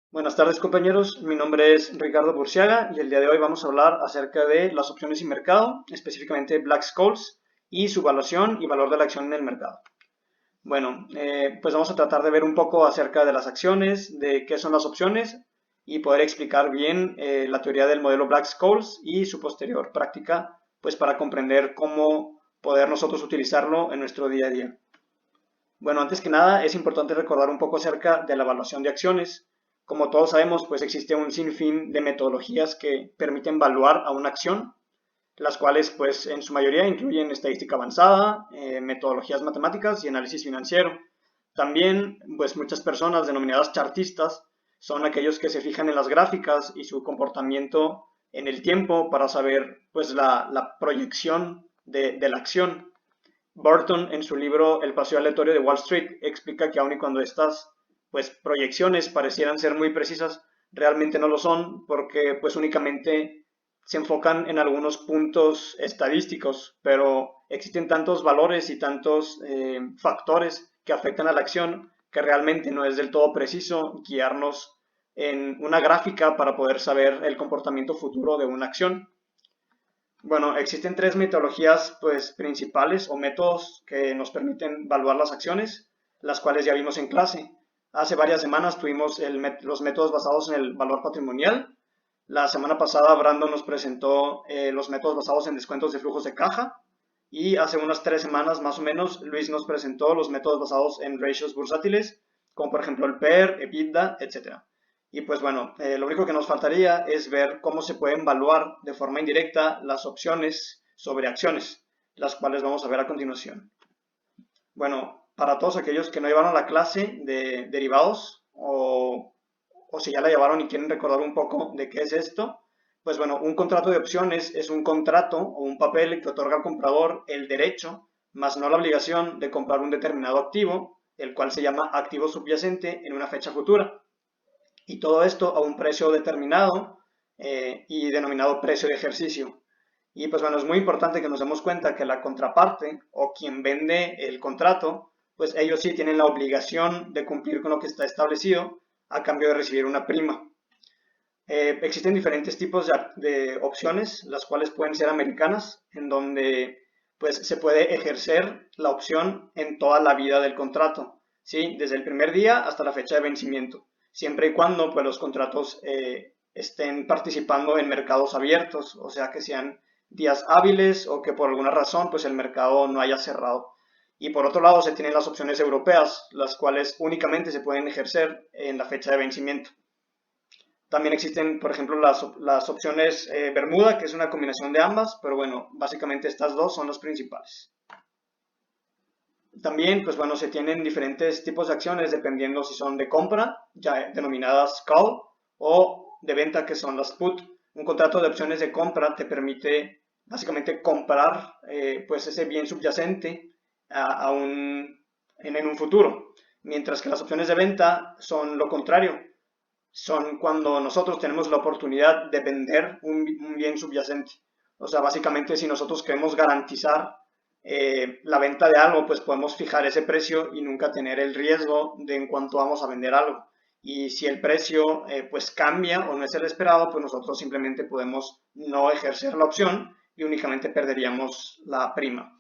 Buenas tardes compañeros, mi nombre es Ricardo Burciaga y el día de hoy vamos a hablar acerca de las opciones y mercado, específicamente Black-Scholes y su evaluación y valor de la acción en el mercado. Bueno, pues vamos a tratar de ver un poco acerca de las acciones, de qué son las opciones y poder explicar bien la teoría del modelo Black-Scholes y su posterior práctica, pues para comprender cómo poder nosotros utilizarlo en nuestro día a día. Bueno, antes que nada es importante recordar un poco acerca de la evaluación de acciones. Como todos sabemos, pues existe un sinfín de metodologías que permiten evaluar a una acción, las cuales pues en su mayoría incluyen estadística avanzada, metodologías matemáticas y análisis financiero. También pues muchas personas denominadas chartistas son aquellos que se fijan en las gráficas y su comportamiento en el tiempo para saber pues la proyección de la acción. Burton, en su libro El paseo aleatorio de Wall Street, explica que aun y cuando estas pues, proyecciones parecieran ser muy precisas, realmente no lo son porque pues únicamente se enfocan en algunos puntos estadísticos, pero existen tantos valores y tantos factores que afectan a la acción que realmente no es del todo preciso guiarnos en una gráfica para poder saber el comportamiento futuro de una acción. Bueno, existen tres metodologías pues, principales o métodos que nos permiten evaluar las acciones, las cuales ya vimos en clase. Hace varias semanas tuvimos los métodos basados en el valor patrimonial. La semana pasada Brandon nos presentó los métodos basados en descuentos de flujos de caja. Y hace unas 3 semanas más o menos Luis nos presentó los métodos basados en ratios bursátiles, como por ejemplo el PER, EBITDA, etc. Y pues bueno, lo único que nos faltaría es ver cómo se pueden evaluar de forma indirecta las opciones sobre acciones, las cuales vamos a ver a continuación. Bueno, para todos aquellos que no llevaron la clase de derivados o si ya la llevaron y quieren recordar un poco de qué es esto, pues bueno, un contrato de opciones es un contrato o un papel que otorga al comprador el derecho, más no la obligación de comprar un determinado activo, el cual se llama activo subyacente en una fecha futura y todo esto a un precio determinado y denominado precio de ejercicio. Y pues bueno, es muy importante que nos demos cuenta que la contraparte o quien vende el contrato, pues ellos sí tienen la obligación de cumplir con lo que está establecido a cambio de recibir una prima. Existen diferentes tipos de opciones, las cuales pueden ser americanas, en donde pues se puede ejercer la opción en toda la vida del contrato, ¿sí? Desde el primer día hasta la fecha de vencimiento, siempre y cuando pues, los contratos estén participando en mercados abiertos, o sea que sean días hábiles o que por alguna razón pues el mercado no haya cerrado. Y por otro lado se tienen las opciones europeas, las cuales únicamente se pueden ejercer en la fecha de vencimiento. También existen, por ejemplo, las opciones Bermuda, que es una combinación de ambas, pero bueno, básicamente estas dos son las principales. También, pues bueno, se tienen diferentes tipos de acciones dependiendo si son de compra, ya denominadas call, o de venta, que son las put. Un contrato de opciones de compra te permite básicamente comprar pues ese bien subyacente en un futuro, mientras que las opciones de venta son lo contrario, son cuando nosotros tenemos la oportunidad de vender un bien subyacente. O sea, básicamente si nosotros queremos garantizar la venta de algo, pues podemos fijar ese precio y nunca tener el riesgo de en cuanto vamos a vender algo. Y si el precio pues cambia o no es el esperado, pues nosotros simplemente podemos no ejercer la opción y únicamente perderíamos la prima.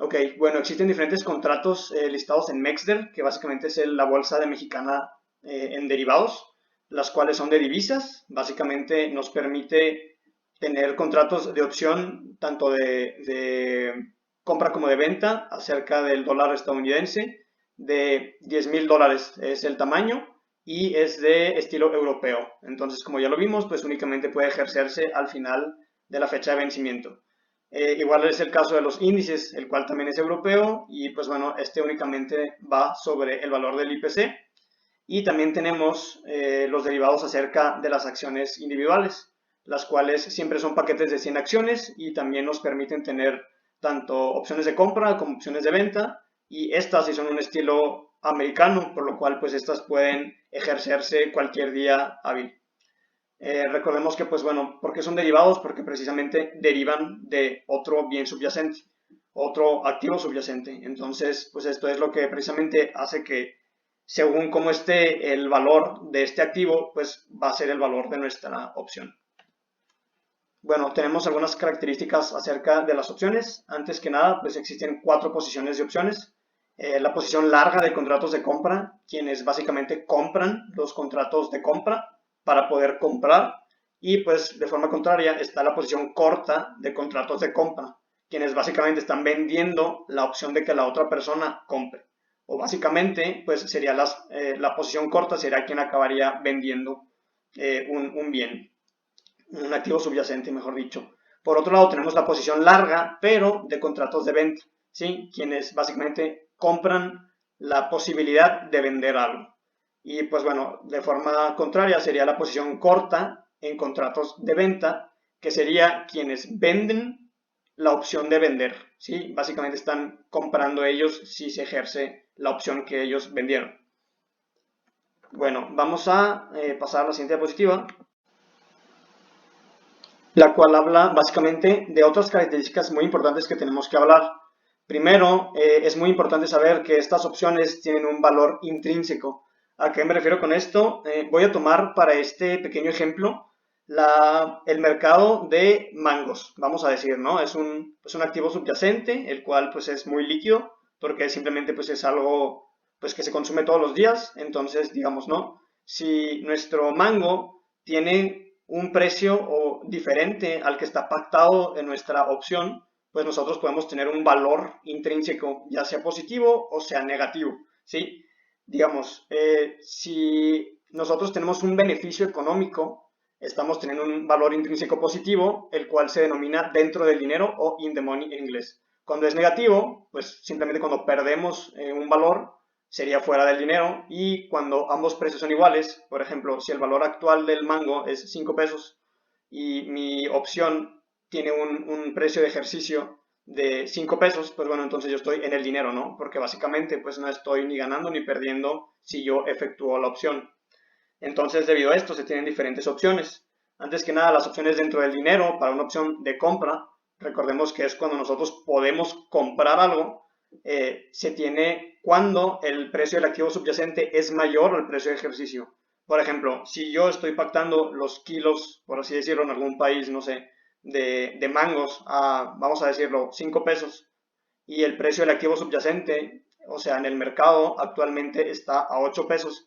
Ok, bueno, existen diferentes contratos listados en Mexder, que básicamente es la bolsa de mexicana en derivados, las cuales son de divisas. Básicamente nos permite tener contratos de opción tanto de compra como de venta acerca del dólar estadounidense. De $10,000 es el tamaño y es de estilo europeo. Entonces, como ya lo vimos, pues únicamente puede ejercerse al final de la fecha de vencimiento. Igual es el caso de los índices, el cual también es europeo y pues bueno, este únicamente va sobre el valor del IPC. Y también tenemos los derivados acerca de las acciones individuales, las cuales siempre son paquetes de 100 acciones y también nos permiten tener tanto opciones de compra como opciones de venta, y estas sí son un estilo americano, por lo cual pues estas pueden ejercerse cualquier día hábil. Recordemos que, pues bueno, ¿por qué son derivados? Porque precisamente derivan de otro bien subyacente, otro activo subyacente. Entonces, pues esto es lo que precisamente hace que según cómo esté el valor de este activo, pues va a ser el valor de nuestra opción. Bueno, tenemos algunas características acerca de las opciones. Antes que nada, pues existen 4 posiciones de opciones. La posición larga de contratos de compra, quienes básicamente compran los contratos de compra para poder comprar. Y pues de forma contraria está la posición corta de contratos de compra, quienes básicamente están vendiendo la opción de que la otra persona compre. O básicamente, pues sería la posición corta, sería quien acabaría vendiendo un bien, un activo subyacente, mejor dicho. Por otro lado, tenemos la posición larga, pero de contratos de venta, ¿sí? Quienes básicamente compran la posibilidad de vender algo. Y pues bueno, de forma contraria sería la posición corta en contratos de venta, que sería quienes venden la opción de vender, ¿sí? Básicamente están comprando ellos si se ejerce la opción que ellos vendieron. Bueno, vamos a pasar a la siguiente diapositiva, la cual habla básicamente de otras características muy importantes que tenemos que hablar. Primero, es muy importante saber que estas opciones tienen un valor intrínseco. ¿A qué me refiero con esto? Voy a tomar para este pequeño ejemplo el mercado de mangos, vamos a decir, ¿no? Es un activo subyacente, el cual pues es muy líquido, porque simplemente pues es algo pues que se consume todos los días. Entonces, digamos, ¿no? Si nuestro mango tiene un precio diferente al que está pactado en nuestra opción, pues nosotros podemos tener un valor intrínseco, ya sea positivo o sea negativo, ¿sí? Digamos, si nosotros tenemos un beneficio económico, estamos teniendo un valor intrínseco positivo, el cual se denomina dentro del dinero o in the money en inglés. Cuando es negativo, pues simplemente cuando perdemos un valor, sería fuera del dinero. Y cuando ambos precios son iguales, por ejemplo, si el valor actual del mango es 5 pesos y mi opción tiene un precio de ejercicio de 5 pesos, pues bueno, entonces yo estoy en el dinero, ¿no? Porque básicamente pues no estoy ni ganando ni perdiendo si yo efectúo la opción. Entonces, debido a esto, se tienen diferentes opciones. Antes que nada, las opciones dentro del dinero para una opción de compra, recordemos que es cuando nosotros podemos comprar algo, se tiene cuando el precio del activo subyacente es mayor al precio de ejercicio. Por ejemplo, si yo estoy pactando los kilos, por así decirlo, en algún país, no sé, de mangos a, vamos a decirlo, 5 pesos, y el precio del activo subyacente, o sea, en el mercado actualmente está a 8 pesos,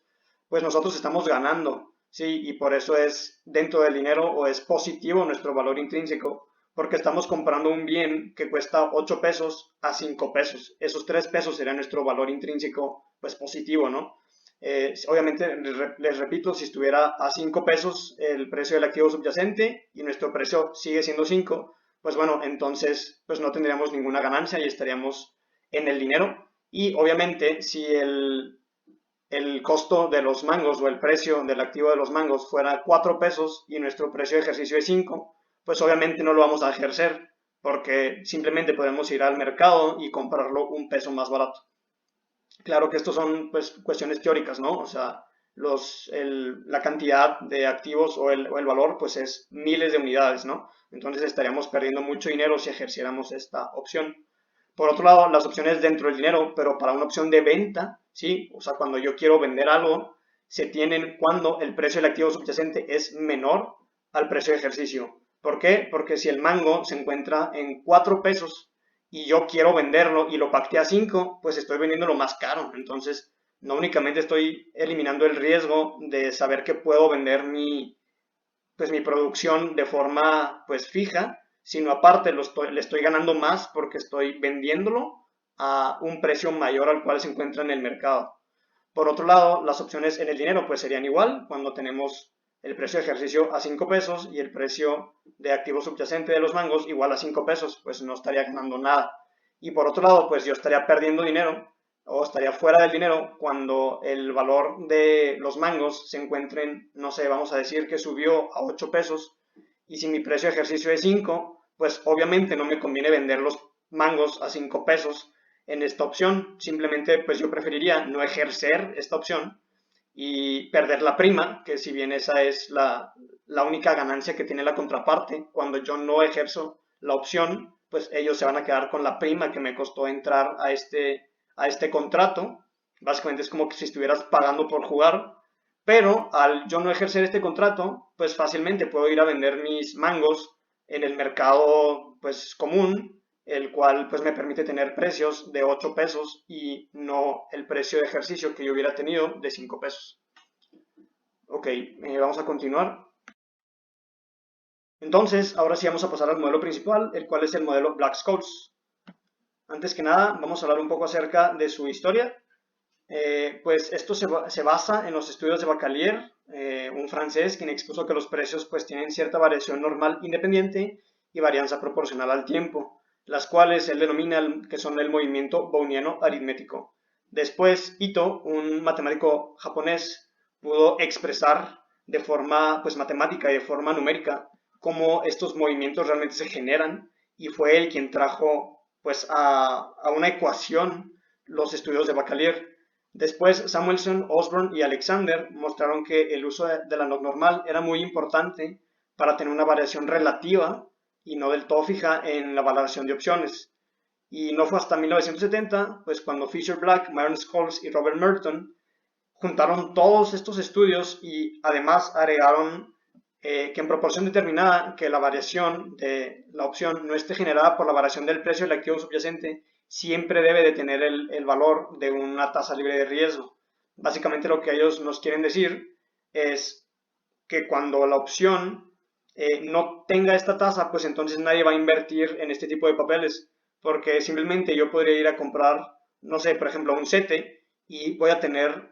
pues nosotros estamos ganando, ¿sí? Y por eso es dentro del dinero o es positivo nuestro valor intrínseco, porque estamos comprando un bien que cuesta 8 pesos a 5 pesos. Esos 3 pesos sería nuestro valor intrínseco, pues positivo, ¿no? Obviamente, les repito, si estuviera a 5 pesos el precio del activo subyacente y nuestro precio sigue siendo 5, pues bueno, entonces pues no tendríamos ninguna ganancia y estaríamos en el dinero. Y obviamente si el costo de los mangos o el precio del activo de los mangos fuera 4 pesos y nuestro precio de ejercicio es 5, pues obviamente no lo vamos a ejercer porque simplemente podemos ir al mercado y comprarlo un peso más barato. Claro que estos son pues cuestiones teóricas, ¿no? O sea, la cantidad de activos o el valor pues es miles de unidades, ¿no? Entonces estaríamos perdiendo mucho dinero si ejerciéramos esta opción. Por otro lado, las opciones dentro del dinero, pero para una opción de venta, ¿sí? O sea, cuando yo quiero vender algo, se tienen cuando el precio del activo subyacente es menor al precio de ejercicio. ¿Por qué? Porque si el mango se encuentra en 4 pesos y yo quiero venderlo y lo pacté a 5, pues estoy vendiéndolo más caro. Entonces, no únicamente estoy eliminando el riesgo de saber que puedo vender mi producción de forma pues fija, sino aparte le estoy ganando más porque estoy vendiéndolo a un precio mayor al cual se encuentra en el mercado. Por otro lado, las opciones en el dinero pues serían igual cuando tenemos el precio de ejercicio a 5 pesos y el precio de activo subyacente de los mangos igual a 5 pesos, pues no estaría ganando nada. Y por otro lado, pues yo estaría perdiendo dinero o estaría fuera del dinero cuando el valor de los mangos se encuentren, no sé, vamos a decir que subió a 8 pesos y si mi precio de ejercicio es 5, pues obviamente no me conviene vender los mangos a 5 pesos en esta opción. Simplemente pues yo preferiría no ejercer esta opción y perder la prima, que si bien esa es la única ganancia que tiene la contraparte, cuando yo no ejerzo la opción, pues ellos se van a quedar con la prima que me costó entrar a este contrato Básicamente es como que si estuvieras pagando por jugar, pero al yo no ejercer este contrato, pues fácilmente puedo ir a vender mis mangos en el mercado pues común, el cual pues me permite tener precios de 8 pesos y no el precio de ejercicio que yo hubiera tenido de 5 pesos. Ok, vamos a continuar. Entonces, ahora sí vamos a pasar al modelo principal, el cual es el modelo Black-Scholes. Antes que nada, vamos a hablar un poco acerca de su historia. Pues esto se basa en los estudios de Bacalier, un francés quien expuso que los precios pues tienen cierta variación normal independiente y varianza proporcional al tiempo, las cuales él denomina que son el movimiento browniano aritmético. Después, Ito, un matemático japonés, pudo expresar de forma pues matemática y de forma numérica cómo estos movimientos realmente se generan, y fue él quien trajo pues a una ecuación los estudios de Bacalier. Después, Samuelson, Osborne y Alexander mostraron que el uso de la normal era muy importante para tener una variación relativa y no del todo fija en la valoración de opciones. Y no fue hasta 1970, pues cuando Fisher Black, Myron Scholes y Robert Merton juntaron todos estos estudios y además agregaron que en proporción determinada que la variación de la opción no esté generada por la variación del precio del activo subyacente, siempre debe de tener el valor de una tasa libre de riesgo. Básicamente lo que ellos nos quieren decir es que cuando la opción no tenga esta tasa, pues entonces nadie va a invertir en este tipo de papeles, porque simplemente yo podría ir a comprar, no sé, por ejemplo, un CETE y voy a tener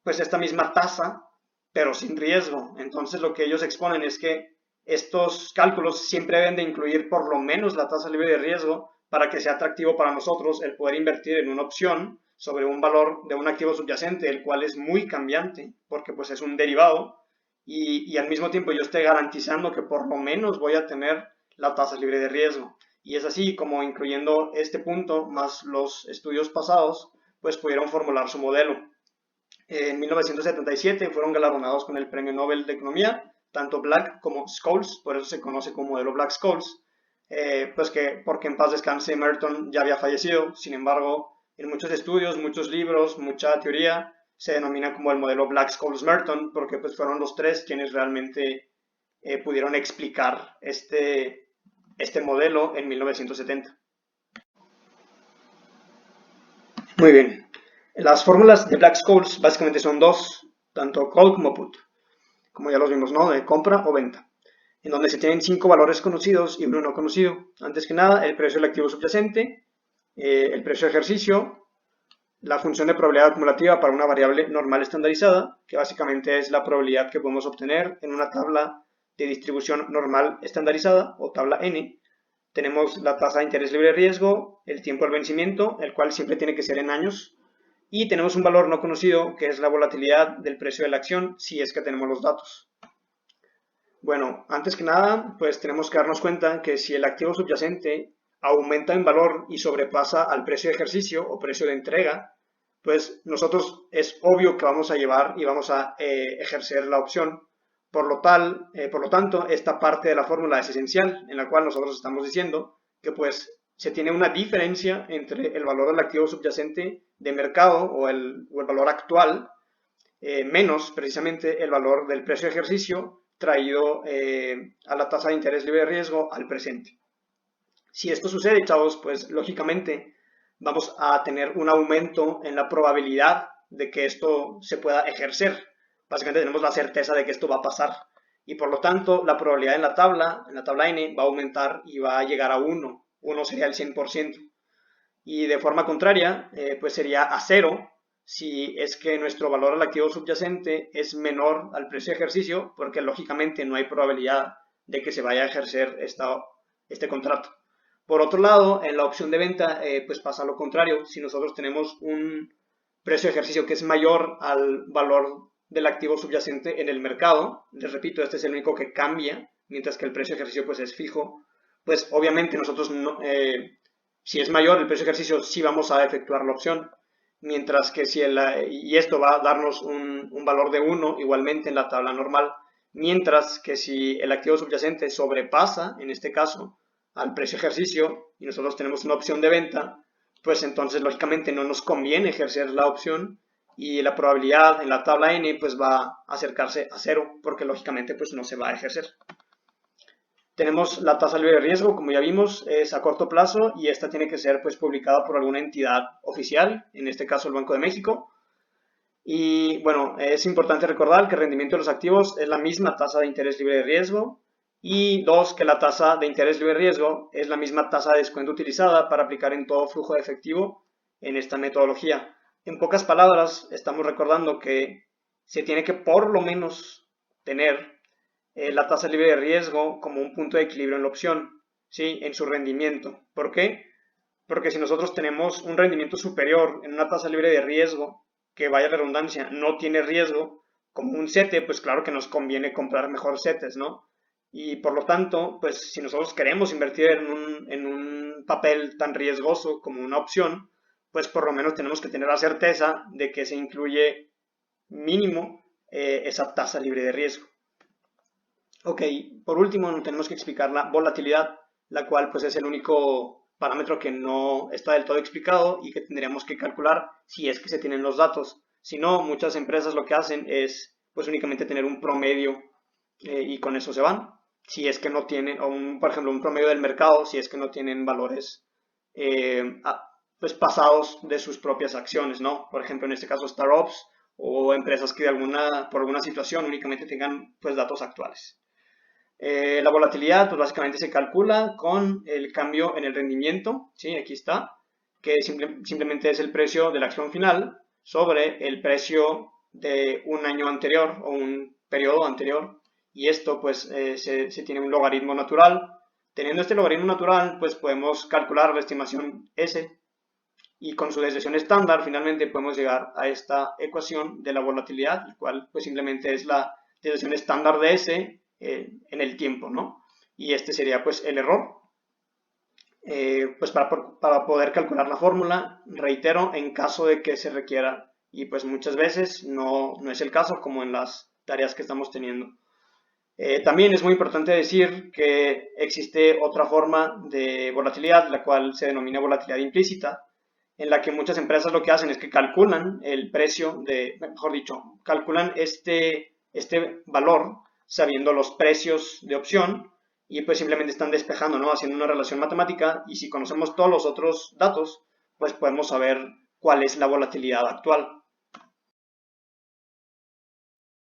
pues esta misma tasa, pero sin riesgo. Entonces lo que ellos exponen es que estos cálculos siempre deben de incluir por lo menos la tasa libre de riesgo para que sea atractivo para nosotros el poder invertir en una opción sobre un valor de un activo subyacente, el cual es muy cambiante, porque pues es un derivado, y al mismo tiempo yo esté garantizando que por lo menos voy a tener la tasa libre de riesgo. Y es así como, incluyendo este punto más los estudios pasados, pues pudieron formular su modelo. En 1977 fueron galardonados con el Premio Nobel de Economía, tanto Black como Scholes, por eso se conoce como modelo Black-Scholes, pues que porque en paz descanse Merton ya había fallecido. Sin embargo, en muchos estudios, muchos libros, mucha teoría, se denomina como el modelo Black-Scholes-Merton, porque pues fueron los tres quienes realmente pudieron explicar este modelo en 1970. Muy bien. Las fórmulas de Black-Scholes básicamente son dos, tanto call como put, como ya los vimos, ¿no? De compra o venta, en donde se tienen 5 valores conocidos y uno no conocido. Antes que nada, el precio del activo subyacente, el precio de ejercicio, la función de probabilidad acumulativa para una variable normal estandarizada, que básicamente es la probabilidad que podemos obtener en una tabla de distribución normal estandarizada o tabla N. Tenemos la tasa de interés libre de riesgo, el tiempo del vencimiento, el cual siempre tiene que ser en años, y tenemos un valor no conocido que es la volatilidad del precio de la acción, si es que tenemos los datos. Bueno, antes que nada, pues tenemos que darnos cuenta que si el activo subyacente aumenta en valor y sobrepasa al precio de ejercicio o precio de entrega, pues nosotros es obvio que vamos a llevar y vamos a ejercer la opción. Por lo tanto, esta parte de la fórmula es esencial, en la cual nosotros estamos diciendo que pues se tiene una diferencia entre el valor del activo subyacente de mercado o el valor actual, menos precisamente el valor del precio de ejercicio traído a la tasa de interés libre de riesgo al presente. Si esto sucede, chavos, pues lógicamente vamos a tener un aumento en la probabilidad de que esto se pueda ejercer. Básicamente tenemos la certeza de que esto va a pasar, y por lo tanto la probabilidad en la tabla N, va a aumentar y va a llegar a 1. 1 sería el 100%. Y de forma contraria, pues sería a 0 si es que nuestro valor al activo subyacente es menor al precio de ejercicio, porque lógicamente no hay probabilidad de que se vaya a ejercer este contrato. Por otro lado, en la opción de venta, pues pasa lo contrario. Si nosotros tenemos un precio de ejercicio que es mayor al valor del activo subyacente en el mercado, les repito, este es el único que cambia, mientras que el precio de ejercicio pues es fijo, pues obviamente nosotros no, si es mayor el precio de ejercicio, sí vamos a efectuar la opción, mientras que y esto va a darnos un valor de 1 igualmente en la tabla normal, mientras que si el activo subyacente sobrepasa, en este caso, al precio de ejercicio y nosotros tenemos una opción de venta, pues entonces lógicamente no nos conviene ejercer la opción, y la probabilidad en la tabla n pues va a acercarse a 0 porque lógicamente pues no se va a ejercer. Tenemos la tasa libre de riesgo, como ya vimos, es a corto plazo y esta tiene que ser pues publicada por alguna entidad oficial, en este caso el Banco de México. Y bueno, es importante recordar que el rendimiento de los activos es la misma tasa de interés libre de riesgo y dos, que la tasa de interés libre de riesgo es la misma tasa de descuento utilizada para aplicar en todo flujo de efectivo en esta metodología. En pocas palabras, estamos recordando que se tiene que por lo menos tener la tasa libre de riesgo como un punto de equilibrio en la opción, ¿sí? En su rendimiento. ¿Por qué? Porque si nosotros tenemos un rendimiento superior en una tasa libre de riesgo, que vaya la redundancia, no tiene riesgo, como un sete, pues claro que nos conviene comprar mejor setes, ¿no? Y por lo tanto, pues si nosotros queremos invertir en un papel tan riesgoso como una opción, pues por lo menos tenemos que tener la certeza de que se incluye mínimo esa tasa libre de riesgo. Ok, por último tenemos que explicar la volatilidad, la cual pues es el único parámetro que no está del todo explicado y que tendríamos que calcular si es que se tienen los datos. Si no, muchas empresas lo que hacen es pues únicamente tener un promedio y con eso se van. Si es que no tienen, o por ejemplo un promedio del mercado, si es que no tienen valores pues pasados de sus propias acciones, ¿no? Por ejemplo en este caso startups o empresas que por alguna situación únicamente tengan pues datos actuales. La volatilidad, pues básicamente se calcula con el cambio en el rendimiento, ¿sí? Aquí está, que simplemente es el precio de la acción final sobre el precio de un año anterior o un periodo anterior, y esto pues se tiene un logaritmo natural. Teniendo este logaritmo natural, pues podemos calcular la estimación S, y con su desviación estándar finalmente podemos llegar a esta ecuación de la volatilidad, el cual pues simplemente es la desviación estándar de S en el tiempo, ¿no? Y este sería pues el error. Pues para poder calcular la fórmula, reitero, en caso de que se requiera, y pues muchas veces no es el caso como en las tareas que estamos teniendo. También es muy importante decir que existe otra forma de volatilidad, la cual se denomina volatilidad implícita, en la que muchas empresas lo que hacen es que calculan el precio mejor dicho, calculan este valor sabiendo los precios de opción y pues simplemente están despejando, ¿no? Haciendo una relación matemática, y si conocemos todos los otros datos, pues podemos saber cuál es la volatilidad actual.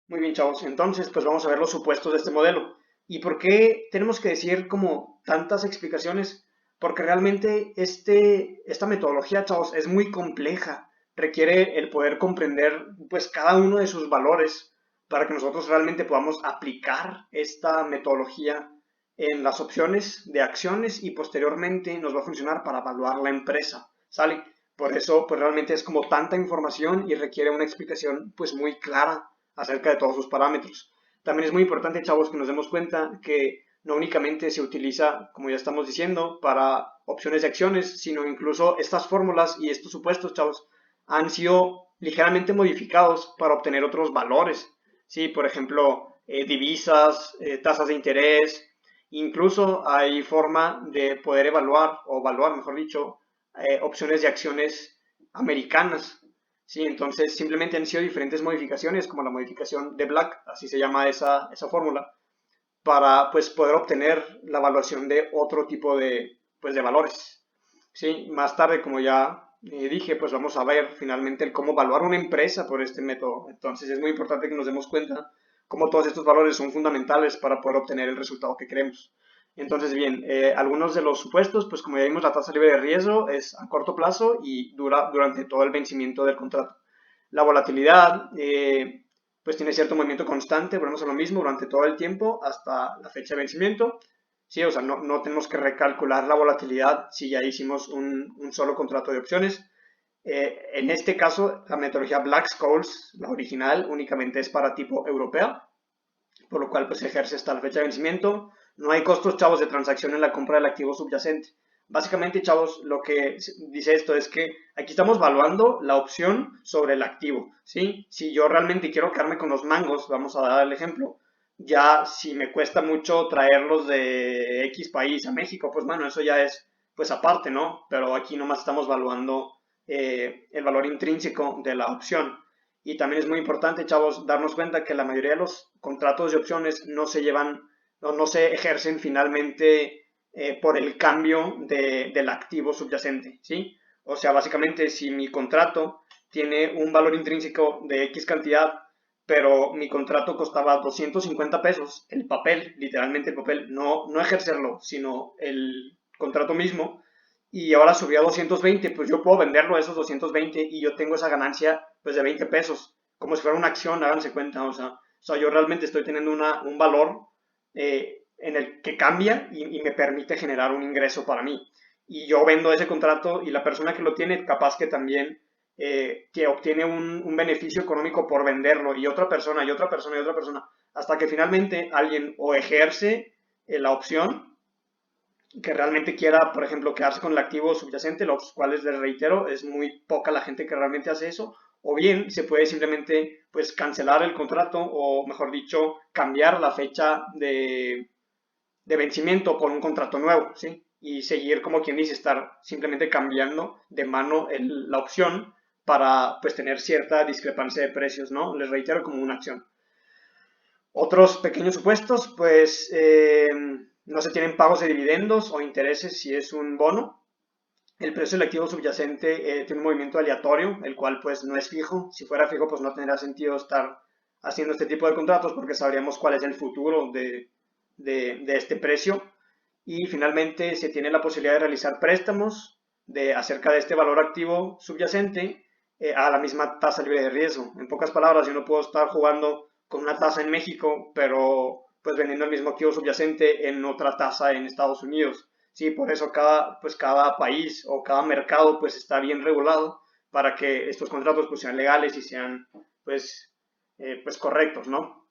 Muy bien, chavos. Entonces, pues vamos a ver los supuestos de este modelo. ¿Y por qué tenemos que decir como tantas explicaciones? Porque realmente esta metodología, chavos, es muy compleja. Requiere el poder comprender pues cada uno de sus valores para que nosotros realmente podamos aplicar esta metodología en las opciones de acciones y posteriormente nos va a funcionar para evaluar la empresa. ¿Sale? Por eso, pues realmente es como tanta información y requiere una explicación pues muy clara acerca de todos sus parámetros. También es muy importante, chavos, que nos demos cuenta que no únicamente se utiliza, como ya estamos diciendo, para opciones de acciones, sino incluso estas fórmulas y estos supuestos, chavos, han sido ligeramente modificados para obtener otros valores. Sí, por ejemplo, divisas, tasas de interés, incluso hay forma de poder evaluar, o evaluar, mejor dicho, opciones de acciones americanas. Sí, entonces simplemente han sido diferentes modificaciones, como la modificación de Black, así se llama esa fórmula, para pues poder obtener la evaluación de otro tipo pues, de valores. Sí, más tarde, como ya dije, pues vamos a ver finalmente el cómo evaluar una empresa por este método. Entonces es muy importante que nos demos cuenta cómo todos estos valores son fundamentales para poder obtener el resultado que queremos. Entonces, bien, algunos de los supuestos, pues como ya vimos, la tasa libre de riesgo es a corto plazo y dura durante todo el vencimiento del contrato. La volatilidad, pues tiene cierto movimiento constante, volvemos a lo mismo, durante todo el tiempo hasta la fecha de vencimiento. Sí, o sea, no tenemos que recalcular la volatilidad si ya hicimos un solo contrato de opciones. En este caso, la metodología Black-Scholes, la original, únicamente es para tipo europea, por lo cual pues se ejerce hasta la fecha de vencimiento. No hay costos, chavos, de transacción en la compra del activo subyacente. Básicamente, chavos, lo que dice esto es que aquí estamos evaluando la opción sobre el activo, ¿sí? Si yo realmente quiero quedarme con los mangos, vamos a dar el ejemplo, ya si me cuesta mucho traerlos de X país a México, pues bueno, eso ya es pues aparte, ¿no? Pero aquí nomás estamos evaluando el valor intrínseco de la opción. Y también es muy importante, chavos, darnos cuenta que la mayoría de los contratos de opciones no se llevan, no se ejercen finalmente por el cambio del activo subyacente, ¿sí? O sea, básicamente, si mi contrato tiene un valor intrínseco de X cantidad, pero mi contrato costaba 250 pesos, el papel, literalmente el papel, no ejercerlo, sino el contrato mismo, y ahora subió a 220, pues yo puedo venderlo a esos 220 y yo tengo esa ganancia pues de 20 pesos, como si fuera una acción, háganse cuenta, o sea yo realmente estoy teniendo un valor en el que cambia y me permite generar un ingreso para mí. Y yo vendo ese contrato y la persona que lo tiene capaz que también que obtiene un beneficio económico por venderlo y otra persona y otra persona y otra persona, hasta que finalmente alguien o ejerce la opción que realmente quiera, por ejemplo, quedarse con el activo subyacente, los cuales les reitero, es muy poca la gente que realmente hace eso, o bien se puede simplemente pues cancelar el contrato o mejor dicho cambiar la fecha de vencimiento por un contrato nuevo, ¿sí? Y seguir como quien dice, estar simplemente cambiando de mano la opción para pues tener cierta discrepancia de precios, ¿no? Les reitero, como una acción. Otros pequeños supuestos, pues no se tienen pagos de dividendos o intereses si es un bono. El precio del activo subyacente tiene un movimiento aleatorio, el cual pues no es fijo. Si fuera fijo, pues no tendría sentido estar haciendo este tipo de contratos porque sabríamos cuál es el futuro de este precio. Y finalmente se tiene la posibilidad de realizar préstamos acerca de este valor activo subyacente a la misma tasa libre de riesgo. En pocas palabras, yo no puedo estar jugando con una tasa en México, pero pues vendiendo el mismo activo subyacente en otra tasa en Estados Unidos. Sí, por eso cada país o cada mercado pues está bien regulado para que estos contratos pues sean legales y sean pues correctos, ¿no?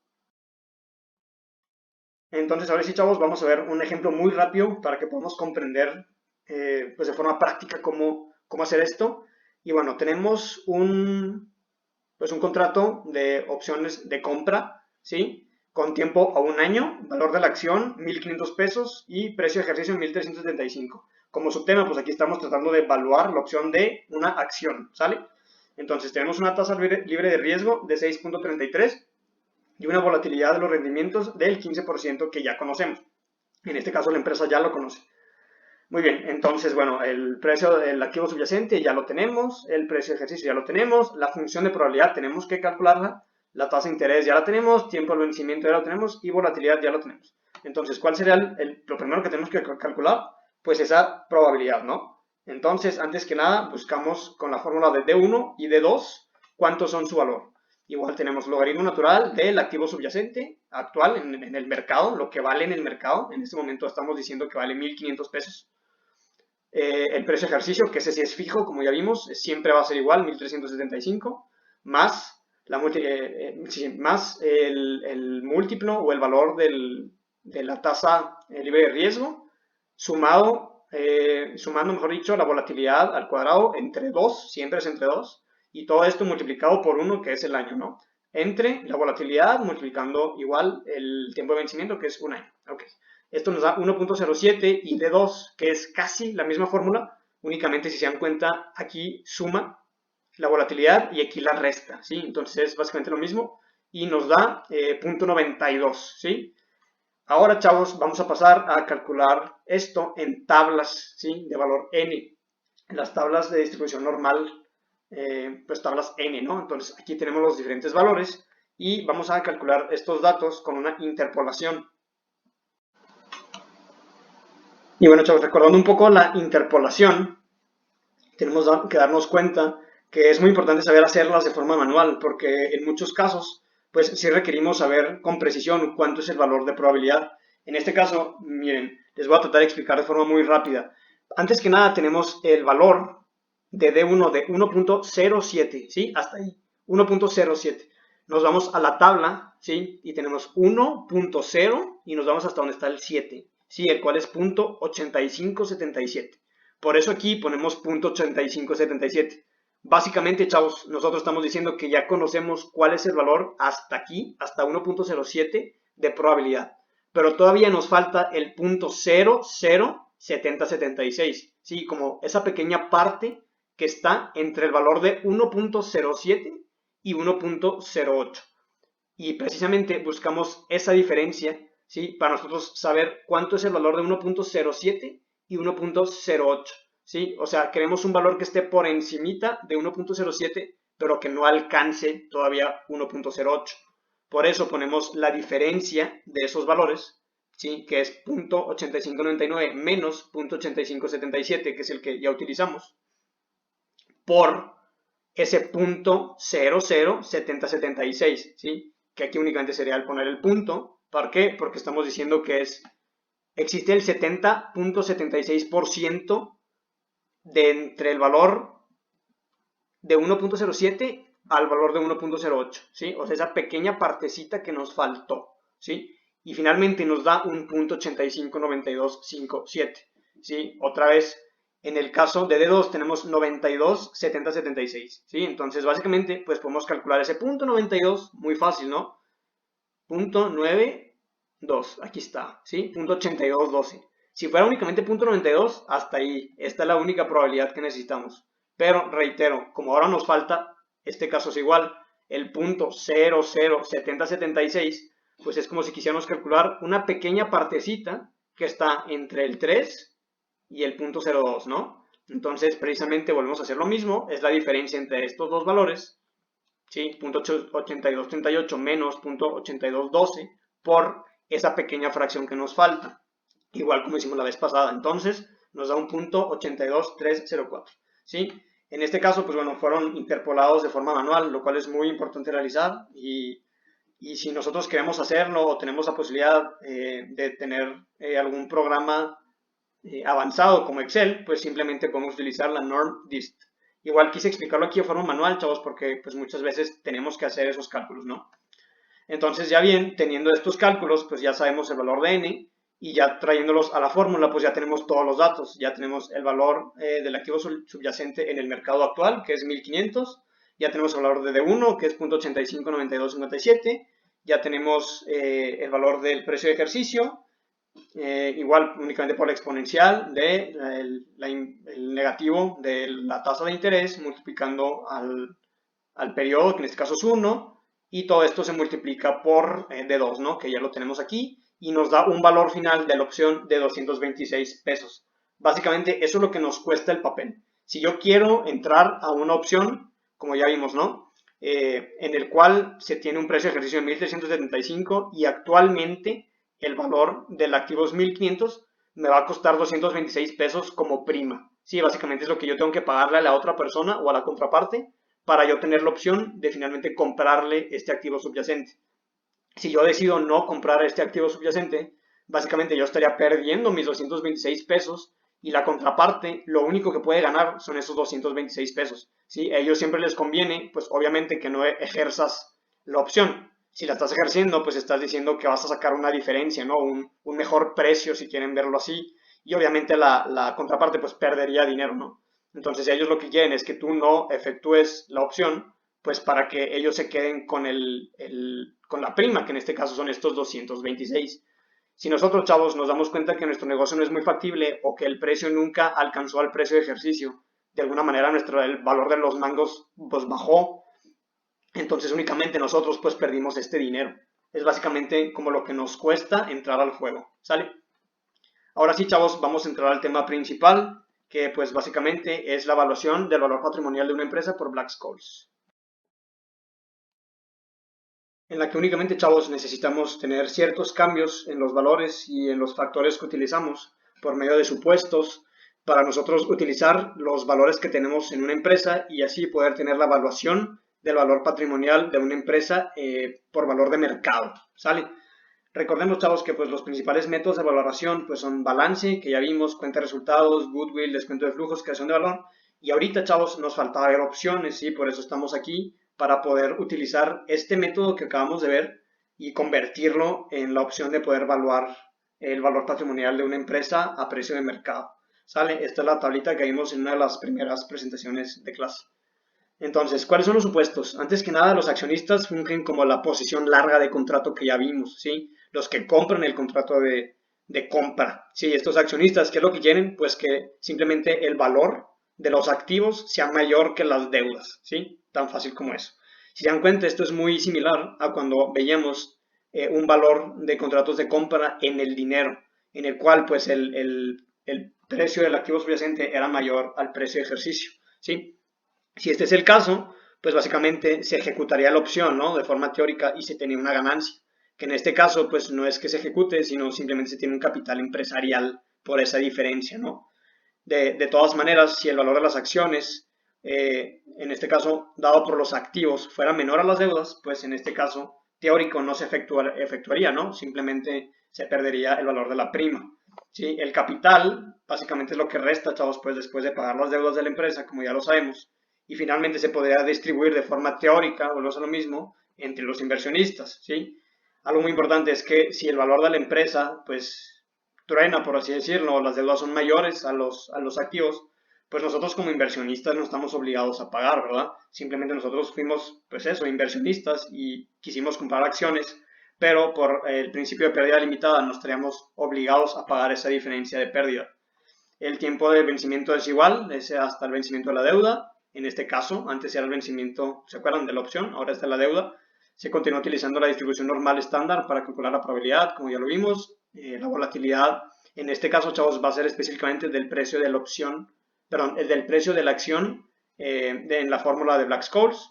Entonces, ahora sí, chavos, vamos a ver un ejemplo muy rápido para que podamos comprender pues de forma práctica cómo hacer esto. Y bueno, tenemos pues un contrato de opciones de compra, ¿sí? Con tiempo a un año, valor de la acción 1,500 pesos y precio de ejercicio 1,375. Como subtema, pues aquí estamos tratando de evaluar la opción de una acción, ¿sale? Entonces tenemos una tasa libre de riesgo de 6.33 y una volatilidad de los rendimientos del 15% que ya conocemos. En este caso la empresa ya lo conoce. Muy bien, entonces, bueno, el precio del activo subyacente ya lo tenemos, el precio de ejercicio ya lo tenemos, la función de probabilidad tenemos que calcularla, la tasa de interés ya la tenemos, tiempo de vencimiento ya lo tenemos y volatilidad ya lo tenemos. Entonces, ¿cuál sería lo primero que tenemos que calcular? Pues esa probabilidad, ¿no? Entonces, antes que nada, buscamos con la fórmula de D1 y D2 cuántos son su valor. Igual tenemos logaritmo natural del activo subyacente actual en el mercado, lo que vale en el mercado. En este momento estamos diciendo que vale 1,500 pesos. El precio de ejercicio, que ese sí es fijo, como ya vimos, siempre va a ser igual, 1,375, más, más el múltiplo o el valor de la tasa libre de riesgo, sumando, mejor dicho, la volatilidad al cuadrado entre 2, siempre es entre 2, y todo esto multiplicado por 1, que es el año, ¿no? Entre la volatilidad multiplicando igual el tiempo de vencimiento, que es un año. Ok. Esto nos da 1.07 y D2, que es casi la misma fórmula, únicamente si se dan cuenta, aquí suma la volatilidad y aquí la resta, ¿sí? Entonces es básicamente lo mismo y nos da 0.92, ¿sí? Ahora, chavos, vamos a pasar a calcular esto en tablas, ¿sí? De valor n. En las tablas de distribución normal, pues tablas n, ¿no? Entonces aquí tenemos los diferentes valores y vamos a calcular estos datos con una interpolación. Y bueno, chavos, recordando un poco la interpolación, tenemos que darnos cuenta que es muy importante saber hacerlas de forma manual, porque en muchos casos, pues sí requerimos saber con precisión cuánto es el valor de probabilidad. En este caso, miren, les voy a tratar de explicar de forma muy rápida. Antes que nada tenemos el valor de D1 de 1.07, ¿sí? Hasta ahí, 1.07. Nos vamos a la tabla, ¿sí? Y tenemos 1.0 y nos vamos hasta donde está el 7. Sí, el cual es .8577. Por eso aquí ponemos .8577. Básicamente, chavos, nosotros estamos diciendo que ya conocemos cuál es el valor hasta aquí, hasta 1.07 de probabilidad. Pero todavía nos falta el .007076. Sí, como esa pequeña parte que está entre el valor de 1.07 y 1.08. Y precisamente buscamos esa diferencia, ¿sí? Para nosotros saber cuánto es el valor de 1.07 y 1.08, ¿sí? O sea, queremos un valor que esté por encimita de 1.07, pero que no alcance todavía 1.08. Por eso ponemos la diferencia de esos valores, ¿sí? Que es 0.8599 menos 0.8577, que es el que ya utilizamos, por ese 0.007076, ¿sí? Que aquí únicamente sería el poner el punto. ¿Por qué? Porque estamos diciendo que existe el 70.76% de entre el valor de 1.07 al valor de 1.08, ¿sí? O sea, esa pequeña partecita que nos faltó, ¿sí? Y finalmente nos da un 0.859257, ¿sí? Otra vez, en el caso de D2 tenemos 92.7076, ¿sí? Entonces, básicamente, pues podemos calcular ese punto 92, muy fácil, ¿no? Punto 92, aquí está, ¿sí? Punto 8212. Si fuera únicamente punto 92, hasta ahí. Esta es la única probabilidad que necesitamos. Pero, reitero, como ahora nos falta, este caso es igual, el punto 007076, pues es como si quisiéramos calcular una pequeña partecita que está entre el 3 y el punto 02, ¿no? Entonces, precisamente volvemos a hacer lo mismo, es la diferencia entre estos dos valores, ¿sí? 0.8238 menos 0.8212 por esa pequeña fracción que nos falta, igual como hicimos la vez pasada. Entonces, nos da un punto 82304, ¿sí? En este caso, pues bueno, fueron interpolados de forma manual, lo cual es muy importante realizar y si nosotros queremos hacerlo o tenemos la posibilidad de tener algún programa avanzado como Excel, pues simplemente podemos utilizar la NormDist. Igual quise explicarlo aquí de forma manual, chavos, porque pues muchas veces tenemos que hacer esos cálculos, ¿no? Entonces ya bien, teniendo estos cálculos, pues ya sabemos el valor de n y ya trayéndolos a la fórmula, pues ya tenemos todos los datos. Ya tenemos el valor del activo subyacente en el mercado actual, que es 1500. Ya tenemos el valor de D1, que es 0.859257. Ya tenemos el valor del precio de ejercicio, igual únicamente por la exponencial de el negativo de la tasa de interés multiplicando al periodo, que en este caso es 1, y todo esto se multiplica por D2, ¿no? Que ya lo tenemos aquí, y nos da un valor final de la opción de 226 pesos. Básicamente eso es lo que nos cuesta el papel. Si yo quiero entrar a una opción, como ya vimos, ¿no? En el cual se tiene un precio de ejercicio de 1.375 y actualmente el valor del activo es 1.500, me va a costar 226 pesos como prima. Sí, básicamente es lo que yo tengo que pagarle a la otra persona o a la contraparte para yo tener la opción de finalmente comprarle este activo subyacente. Si yo decido no comprar este activo subyacente, básicamente yo estaría perdiendo mis 226 pesos y la contraparte lo único que puede ganar son esos 226 pesos. ¿Sí? A ellos siempre les conviene, pues obviamente que no ejerzas la opción. Si la estás ejerciendo, pues estás diciendo que vas a sacar una diferencia, ¿no? Un mejor precio, si quieren verlo así. Y obviamente la contraparte, pues perdería dinero, ¿no? Entonces ellos lo que quieren es que tú no efectúes la opción, pues para que ellos se queden con, con la prima, que en este caso son estos 226. Si nosotros, chavos, nos damos cuenta que nuestro negocio no es muy factible o que el precio nunca alcanzó al precio de ejercicio, de alguna manera el valor de los mangos pues bajó, entonces únicamente nosotros pues perdimos este dinero. Es básicamente como lo que nos cuesta entrar al juego, ¿sale? Ahora sí, chavos, vamos a entrar al tema principal, que pues básicamente es la evaluación del valor patrimonial de una empresa por Black-Scholes. En la que únicamente, chavos, necesitamos tener ciertos cambios en los valores y en los factores que utilizamos por medio de supuestos para nosotros utilizar los valores que tenemos en una empresa y así poder tener la evaluación del valor patrimonial de una empresa por valor de mercado, ¿sale? Recordemos, chavos, que pues los principales métodos de valoración pues son balance, que ya vimos, cuenta de resultados, goodwill, descuento de flujos, creación de valor. Y ahorita, chavos, nos faltaba ver opciones, ¿sí? Por eso estamos aquí, para poder utilizar este método que acabamos de ver y convertirlo en la opción de poder evaluar el valor patrimonial de una empresa a precio de mercado. ¿Sale? Esta es la tablita que vimos en una de las primeras presentaciones de clase. Entonces, ¿cuáles son los supuestos? Antes que nada, los accionistas fungen como la posición larga de contrato que ya vimos, ¿sí? Los que compran el contrato de compra, ¿sí? Estos accionistas, ¿qué es lo que quieren? Pues que simplemente el valor de los activos sea mayor que las deudas, ¿sí? Tan fácil como eso. Si se dan cuenta, esto es muy similar a cuando veíamos un valor de contratos de compra en el dinero, en el cual pues el precio del activo subyacente era mayor al precio de ejercicio, ¿sí? Si este es el caso, pues básicamente se ejecutaría la opción, ¿no? De forma teórica y se tenía una ganancia, que en este caso pues no es que se ejecute, sino simplemente se tiene un capital empresarial por esa diferencia, ¿no? De todas maneras, si el valor de las acciones, en este caso, dado por los activos, fuera menor a las deudas, pues en este caso teórico no se efectuaría, ¿no? Simplemente se perdería el valor de la prima. ¿Sí? El capital, básicamente es lo que resta, chavos, pues después de pagar las deudas de la empresa, como ya lo sabemos, y finalmente se podría distribuir de forma teórica, volvemos a lo mismo, entre los inversionistas, ¿sí? Algo muy importante es que si el valor de la empresa, pues truena, por así decirlo, las deudas son mayores a los activos, pues nosotros como inversionistas no estamos obligados a pagar, ¿verdad? Simplemente nosotros fuimos, pues eso, inversionistas y quisimos comprar acciones, pero por el principio de pérdida limitada nos estaríamos obligados a pagar esa diferencia de pérdida. El tiempo de vencimiento es igual, es hasta el vencimiento de la deuda. En este caso, antes era el vencimiento, ¿se acuerdan de la opción? Ahora está la deuda. Se continúa utilizando la distribución normal estándar para calcular la probabilidad, como ya lo vimos. La volatilidad, en este caso, chavos, va a ser específicamente del precio de la opción, perdón, del precio de la acción en la fórmula de Black-Scholes.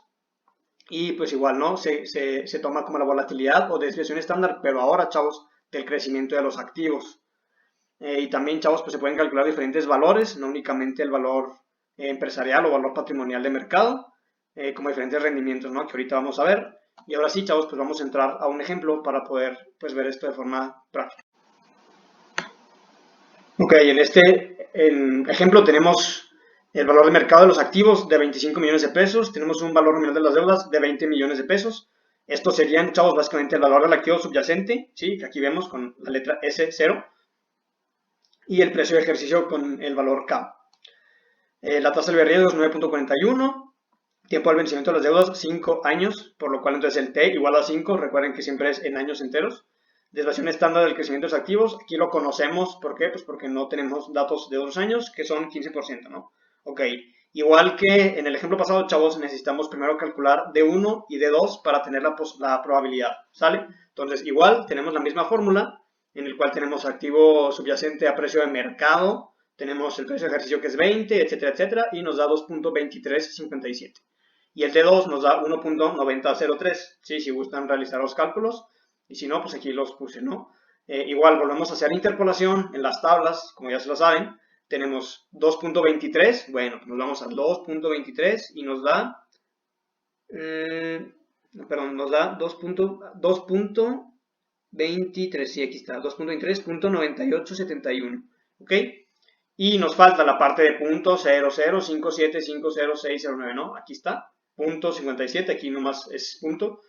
Y pues igual, ¿no? Se toma como la volatilidad o desviación estándar, pero ahora, chavos, del crecimiento de los activos. Y también, chavos, pues se pueden calcular diferentes valores, no únicamente el valor empresarial o valor patrimonial de mercado, como diferentes rendimientos, ¿no? Que ahorita vamos a ver. Y ahora sí, chavos, pues vamos a entrar a un ejemplo para poder pues, ver esto de forma práctica. Ok, en este ejemplo tenemos el valor de mercado de los activos de 25 millones de pesos, tenemos un valor nominal de las deudas de 20 millones de pesos. Estos serían, chavos, básicamente el valor del activo subyacente, ¿sí? Que aquí vemos con la letra S0, y el precio de ejercicio con el valor K. La tasa del riesgo es 9.41, tiempo del vencimiento de las deudas 5 años, por lo cual entonces el T igual a 5, recuerden que siempre es en años enteros. Desviación estándar del crecimiento de los activos, aquí lo conocemos, ¿por qué? Pues porque no tenemos datos de otros años, que son 15%, ¿no? Ok, igual que en el ejemplo pasado, chavos, necesitamos primero calcular D1 y D2 para tener la probabilidad, ¿sale? Entonces, igual, tenemos la misma fórmula, en el cual tenemos activo subyacente a precio de mercado, tenemos el precio de ejercicio que es 20, etcétera, etcétera, y nos da 2.2357. Y el D2 nos da 1.9003, ¿sí? Si gustan realizar los cálculos, y si no, pues aquí los puse, ¿no? Igual volvemos a hacer interpolación en las tablas, como ya se lo saben, tenemos 2.23, bueno, nos vamos al 2.23 y nos da, nos da 2.23, sí, aquí está, 2.23.9871, ¿ok? Y nos falta la parte de punto 0057500609, ¿no? Aquí está, punto 57, aquí nomás es punto.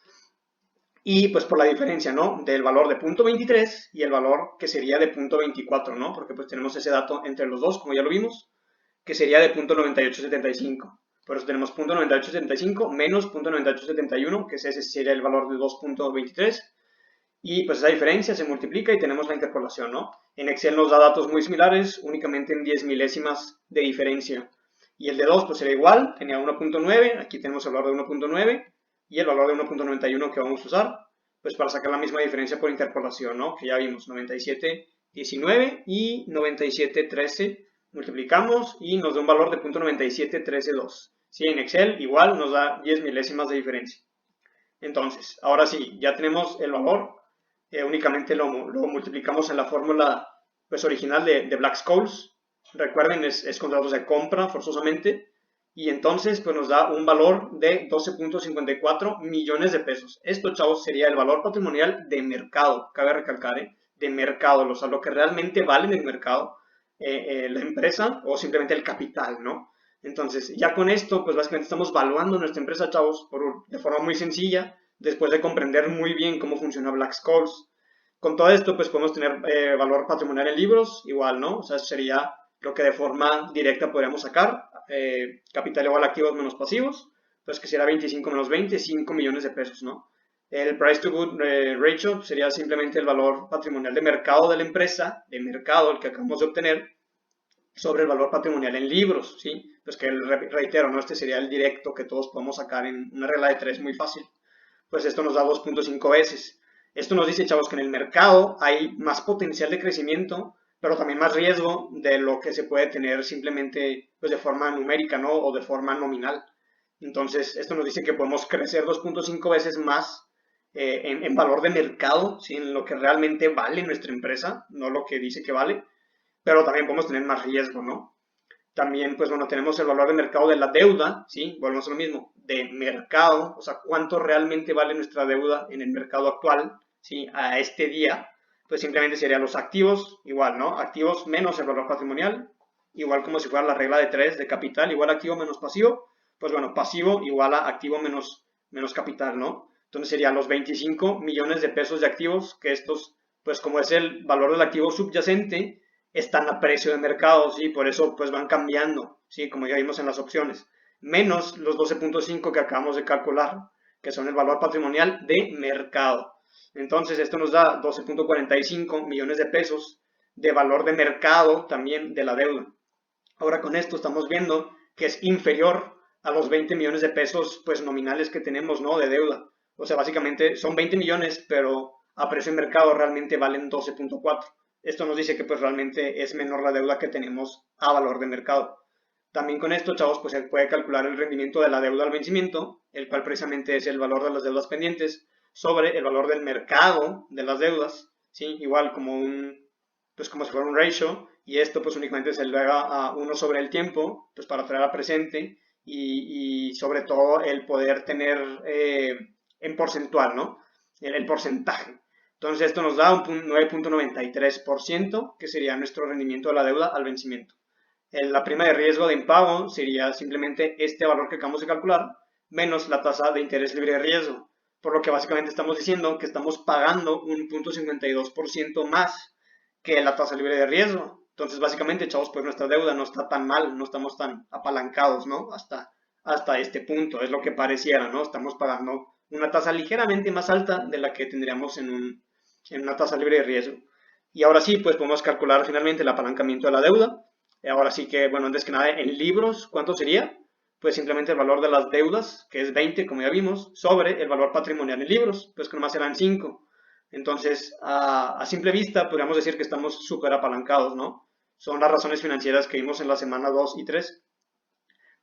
Y pues por la diferencia, ¿no? Del valor de punto 23 y el valor que sería de punto 24, ¿no? Porque pues tenemos ese dato entre los dos, como ya lo vimos, que sería de punto 9875. Por eso tenemos punto 9875 menos punto 9871, que ese sería el valor de 2.23. Y pues esa diferencia se multiplica y tenemos la interpolación, ¿no? En Excel nos da datos muy similares, únicamente en 10 milésimas de diferencia. Y el de 2 pues será igual, tenía 1.9, aquí tenemos el valor de 1.9 y el valor de 1.91 que vamos a usar, pues para sacar la misma diferencia por interpolación, ¿no? Que ya vimos, 97.19 y 97.13 multiplicamos y nos da un valor de 0.9713.2. Sí, en Excel igual nos da 10 milésimas de diferencia. Entonces, ahora sí, ya tenemos el valor, únicamente lo multiplicamos en la fórmula pues, original de Black-Scholes. Recuerden, es contratos de compra forzosamente. Y entonces pues, nos da un valor de 12.54 millones de pesos. Esto, chavos, sería el valor patrimonial de mercado. Cabe recalcar, de mercado, o sea, lo que realmente vale en el mercado la empresa o simplemente el capital, ¿no? Entonces, ya con esto, pues básicamente estamos valuando nuestra empresa, chavos, de forma muy sencilla, después de comprender muy bien cómo funciona Black-Scholes. Con todo esto, pues podemos tener valor patrimonial en libros, igual, ¿no? O sea, eso sería lo que de forma directa podríamos sacar, capital igual a activos menos pasivos, pues que será 25 menos 20, 5 millones de pesos, ¿no? El price to good ratio sería simplemente el valor patrimonial de mercado de la empresa, de mercado, el que acabamos de obtener, sobre el valor patrimonial en libros, ¿sí? pues que reitero, ¿no? Este sería el directo que todos podemos sacar en una regla de 3 muy fácil. Pues esto nos da 2.5 veces. Esto nos dice, chavos, que en el mercado hay más potencial de crecimiento, pero también más riesgo de lo que se puede tener simplemente pues de forma numérica, ¿no? O de forma nominal. Entonces, esto nos dice que podemos crecer 2.5 veces más en valor de mercado, ¿sí? En lo que realmente vale nuestra empresa, no lo que dice que vale, pero también podemos tener más riesgo, ¿no? También, pues bueno, tenemos el valor de mercado de la deuda, ¿sí? Volvemos a lo mismo, de mercado, o sea, cuánto realmente vale nuestra deuda en el mercado actual, ¿sí? A este día, pues simplemente serían los activos, igual, ¿no? Activos menos el valor patrimonial, igual como si fuera la regla de 3 de capital, igual activo menos pasivo, pues bueno, pasivo igual a activo menos capital, ¿no? Entonces serían los 25 millones de pesos de activos, que estos, pues como es el valor del activo subyacente, están a precio de mercado, ¿sí? Por eso pues van cambiando, ¿sí? Como ya vimos en las opciones. Menos los 12.5 que acabamos de calcular, que son el valor patrimonial de mercado. Entonces esto nos da 12.45 millones de pesos de valor de mercado también de la deuda. Ahora con esto estamos viendo que es inferior a los 20 millones de pesos pues nominales que tenemos, ¿no? De deuda. O sea, básicamente son 20 millones, pero a precio de mercado realmente valen 12.4. Esto nos dice que pues realmente es menor la deuda que tenemos a valor de mercado. También con esto, chavos, pues se puede calcular el rendimiento de la deuda al vencimiento, el cual precisamente es el valor de las deudas pendientes sobre el valor del mercado de las deudas, ¿sí? Igual como pues como si fuera un ratio, y esto pues únicamente se le haga a 1 sobre el tiempo, pues para traer a presente, y sobre todo el poder tener en porcentual, ¿no? El porcentaje. Entonces esto nos da un 9.93%, que sería nuestro rendimiento de la deuda al vencimiento. La prima de riesgo de impago sería simplemente este valor que acabamos de calcular, menos la tasa de interés libre de riesgo. Por lo que básicamente estamos diciendo que estamos pagando un 0.52% más que la tasa libre de riesgo. Entonces, básicamente, chavos, pues nuestra deuda no está tan mal, no estamos tan apalancados, ¿no? Hasta este punto, es lo que pareciera, ¿no? Estamos pagando una tasa ligeramente más alta de la que tendríamos en una tasa libre de riesgo. Y ahora sí, pues podemos calcular finalmente el apalancamiento de la deuda. Ahora sí que, bueno, antes que nada, en libros, ¿cuánto sería? Pues simplemente el valor de las deudas, que es 20, como ya vimos, sobre el valor patrimonial en libros, pues que nomás serán 5. Entonces, a simple vista, podríamos decir que estamos súper apalancados, ¿no? Son las razones financieras que vimos en la semana 2 y 3.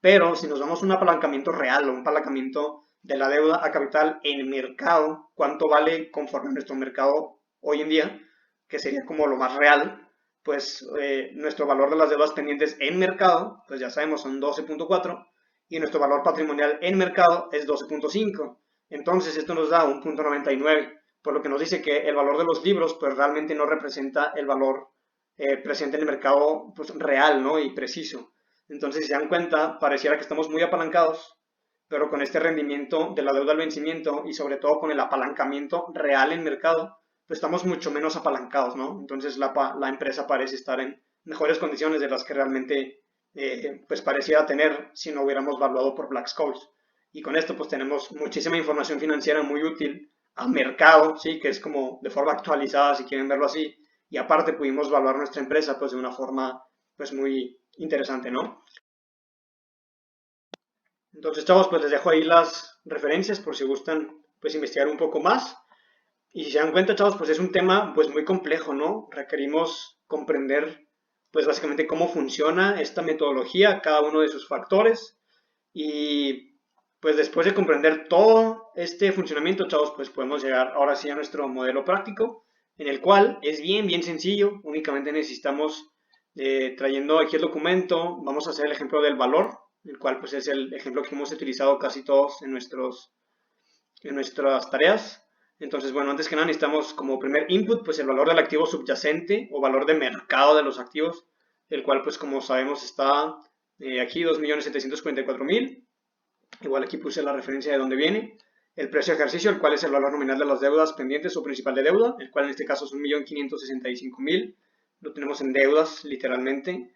Pero si nos damos un apalancamiento real o un apalancamiento de la deuda a capital en mercado, ¿cuánto vale conforme a nuestro mercado hoy en día? Que sería como lo más real, pues nuestro valor de las deudas pendientes en mercado, pues ya sabemos, son 12.4, y nuestro valor patrimonial en mercado es 12.5. Entonces esto nos da un 0.99, por lo que nos dice que el valor de los libros pues realmente no representa el valor presente en el mercado pues, real, ¿no? Y preciso. Entonces, si se dan cuenta, pareciera que estamos muy apalancados, pero con este rendimiento de la deuda al vencimiento y sobre todo con el apalancamiento real en mercado, pues estamos mucho menos apalancados, ¿no? Entonces la empresa parece estar en mejores condiciones de las que realmente pues pareciera tener si no hubiéramos valuado por Black-Scholes. Y con esto pues tenemos muchísima información financiera muy útil a mercado, ¿sí? Que es como de forma actualizada, si quieren verlo así, y aparte pudimos evaluar nuestra empresa pues de una forma pues muy interesante, ¿no? Entonces, chavos, pues les dejo ahí las referencias por si gustan pues investigar un poco más. Y si se dan cuenta, chavos, pues es un tema pues muy complejo, ¿no? Requerimos comprender pues básicamente cómo funciona esta metodología, cada uno de sus factores. Y pues después de comprender todo este funcionamiento, chavos, pues podemos llegar ahora sí a nuestro modelo práctico, en el cual es bien sencillo, únicamente necesitamos, trayendo aquí el documento, vamos a hacer el ejemplo del valor, el cual pues es el ejemplo que hemos utilizado casi todos en nuestras tareas. Entonces, bueno, antes que nada necesitamos como primer input, pues el valor del activo subyacente o valor de mercado de los activos, el cual pues como sabemos está aquí 2.744.000. Igual aquí puse la referencia de dónde viene. El precio de ejercicio, el cual es el valor nominal de las deudas pendientes o principal de deuda, el cual en este caso es 1.565.000. Lo tenemos en deudas, literalmente.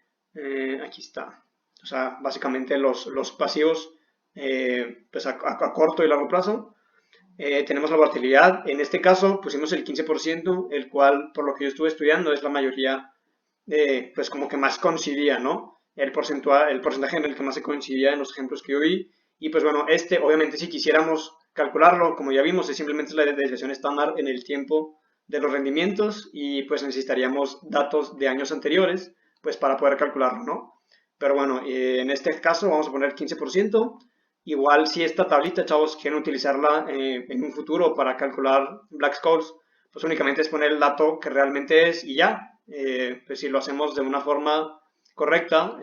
Aquí está. O sea, básicamente los pasivos pues a corto y largo plazo. Tenemos la volatilidad. En este caso pusimos el 15%, el cual, por lo que yo estuve estudiando, es la mayoría, pues como que más coincidía, ¿no? el porcentaje en el que más se coincidía en los ejemplos que yo vi. Y pues bueno, obviamente si quisiéramos calcularlo, como ya vimos, es simplemente la desviación estándar en el tiempo de los rendimientos y pues necesitaríamos datos de años anteriores pues para poder calcularlo, ¿no? Pero bueno, en este caso vamos a poner 15%. Igual si esta tablita, chavos, quieren utilizarla en un futuro para calcular black scoles, pues únicamente es poner el dato que realmente es y ya. Pues si lo hacemos de una forma correcta,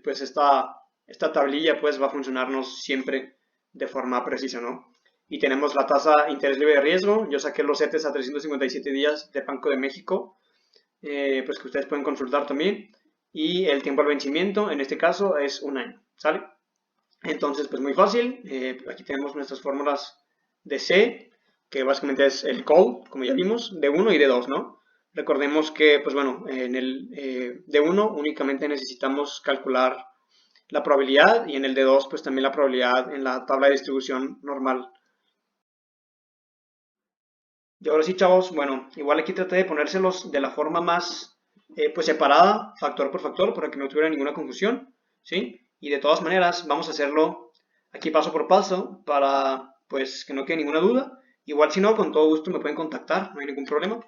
pues esta tablilla pues va a funcionarnos siempre de forma precisa, ¿no? Y tenemos la tasa de interés libre de riesgo. Yo saqué los CETES a 357 días de Banco de México, pues que ustedes pueden consultar también. Y el tiempo al vencimiento, en este caso, es un año, ¿sale? Entonces, pues muy fácil. Aquí tenemos nuestras fórmulas de C, que básicamente es el call, como ya vimos, de 1 y de 2, ¿no? Recordemos que, pues bueno, en el de 1 únicamente necesitamos calcular la probabilidad y en el de 2, pues también la probabilidad en la tabla de distribución normal. Y ahora sí, chavos, bueno, igual aquí traté de ponérselos de la forma más, pues separada, factor por factor, para que no tuviera ninguna confusión, ¿sí? Y de todas maneras, vamos a hacerlo aquí paso por paso para, pues, que no quede ninguna duda. Igual si no, con todo gusto me pueden contactar, no hay ningún problema.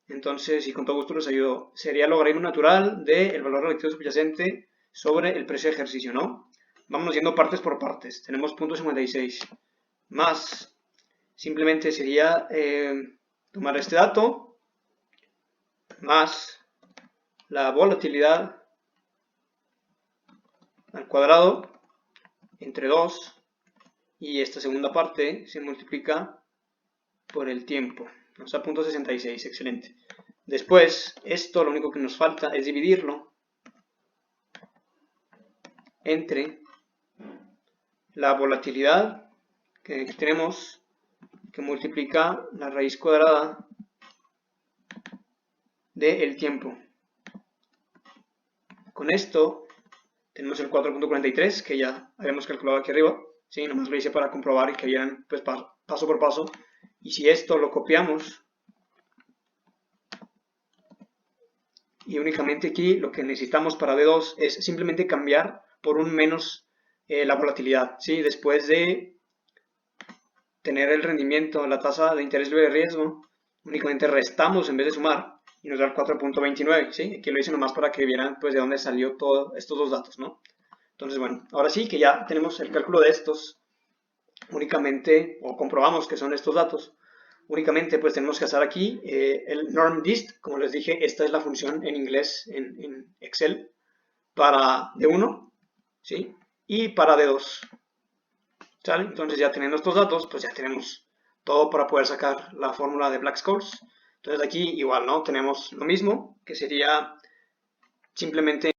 Entonces, y con todo gusto les ayudo. Sería el logaritmo natural del valor relativo subyacente sobre el precio de ejercicio, ¿no? Vamos yendo partes por partes. Tenemos 0.56 más, simplemente sería tomar este dato más la volatilidad al cuadrado entre 2 y esta segunda parte se multiplica por el tiempo, nos da 0.66, excelente. Después, esto lo único que nos falta es dividirlo entre la volatilidad que aquí tenemos, que multiplica la raíz cuadrada del tiempo. Con esto tenemos el 4.43 que ya habíamos calculado aquí arriba, ¿sí? Nomás lo hice para comprobar y que vieran pues, paso por paso. Y si esto lo copiamos y únicamente aquí lo que necesitamos para D2 es simplemente cambiar por un menos la volatilidad, ¿sí? Después de tener el rendimiento, la tasa de interés libre de riesgo, únicamente restamos en vez de sumar y nos da el 4.29, ¿sí? Aquí lo hice nomás para que vieran pues de dónde salió todos estos dos datos, ¿no? Entonces, bueno, ahora sí que ya tenemos el cálculo de estos, únicamente, o comprobamos que son estos datos, únicamente pues tenemos que hacer aquí el normDist, como les dije, esta es la función en inglés en Excel para D1, ¿sí? Y para D2, ¿sale? Entonces ya teniendo estos datos, pues ya tenemos todo para poder sacar la fórmula de Black-Scholes. Entonces aquí igual, ¿no? Tenemos lo mismo, que sería simplemente